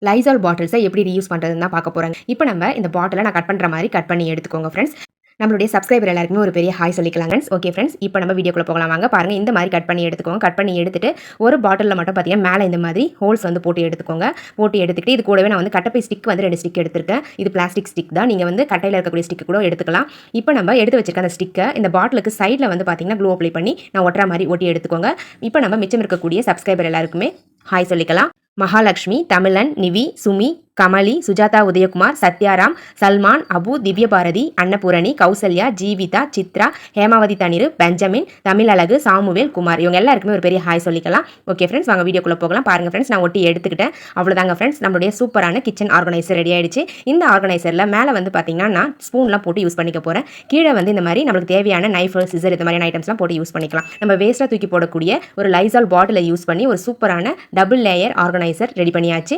Lysol பாட்டில்ஸை எப்படி reuse பண்ணுறதுன்னு தான் பார்க்க போகிறாங்க. இப்போ நம்ம இந்த பாட்டிலை நான் கட் பண்ணுற மாதிரி கட் பண்ணி எடுத்துக்கோங்க ஃப்ரெண்ட்ஸ். நம்மளுடைய சப்ஸ்கிரைபர் எல்லாருக்குமே ஒரு பெரிய ஹாய் சொல்லிக்கலாம் ஃப்ரெண்ட்ஸ். ஓகே ஃப்ரெண்ட்ஸ், இப்போ நம்ம வீடியோக்குள்ள போகலாம் வாங்க. பாருங்கள், இந்த மாதிரி கட் பண்ணி எடுத்துக்கோங்க. கட் பண்ணி எடுத்துட்டு ஒரு பாட்டிலில் மட்டும் பார்த்தீங்கன்னா மேலே இந்த மாதிரி ஹோல்ஸ் வந்து போட்டு எடுத்துக்கோங்க. போட்டு எடுத்துக்கிட்டு இது கூடவே நான் வந்து கட்டப்பை ஸ்டிக் வந்து 2 ஸ்டிக் எடுத்திருக்கேன். இது பிளாஸ்டிக் ஸ்டிக் தான். நீங்கள் வந்து கட்டையில் இருக்கக்கூடிய ஸ்டிக் கூட எடுத்துக்கலாம். இப்போ நம்ம எடுத்து வச்சிருக்க அந்த ஸ்டிக்கை இந்த பாட்டிலுக்கு சைடில் வந்து பார்த்தீங்கன்னா க்ளூ அப்ளை பண்ணி நான் ஒட்டுற மாதிரி ஒட்டி எடுத்துக்கோங்க. இப்போ நம்ம மிச்சம் இருக்கக்கூடிய சப்ஸ்கிரைபர் எல்லாருக்குமே ஹாய் சொல்லிக்கலாம். மகாலட்சுமி, தமிழன், நிவி, சுமி, கமலி, சுஜாதா, உதயகுமார், சத்யாராம், சல்மான், அபு, திவ்யபாரதி, அன்னபூரணி, கௌசல்யா, ஜீவிதா, சித்ரா, ஹேமாவதி தனிரு, பெஞ்சமின், தமிழழகு, சாமுவேல், குமார் இவங்க எல்லாருக்குமே ஒரு பெரிய ஹாய் சொல்லிக்கலாம். ஓகே ஃப்ரெண்ட்ஸ், வாங்க வீடியோக்குள்ளே போகலாம். பாருங்கள் ஃப்ரெண்ட்ஸ், நான் ஒட்டி எடுத்துக்கிட்டேன். அவ்வளோதாங்க ஃப்ரெண்ட்ஸ், நம்மளுடைய சூப்பரான கிச்சன் ஆர்கனைசர் ரெடி ஆயிடுச்சு. இந்த ஆர்கனைசரில் மேலே வந்து பார்த்தீங்கன்னா நான் ஸ்பூன்லாம் போட்டு யூஸ் பண்ணிக்க போகிறேன். கீழே வந்து இந்த மாதிரி நம்மளுக்கு தேவையான நைஃப், சிசர் இந்த மாதிரியான ஐட்டம்ஸ்லாம் போட்டு யூஸ் பண்ணிக்கலாம். நம்ம வேஸ்ட்டாக தூக்கி போடக்கூடிய ஒரு லைசால் பாட்டிலை யூஸ் பண்ணி ஒரு சூப்பரான டபுள் லேயர் ஆர்கனைசர் ரெடி பண்ணியாச்சு.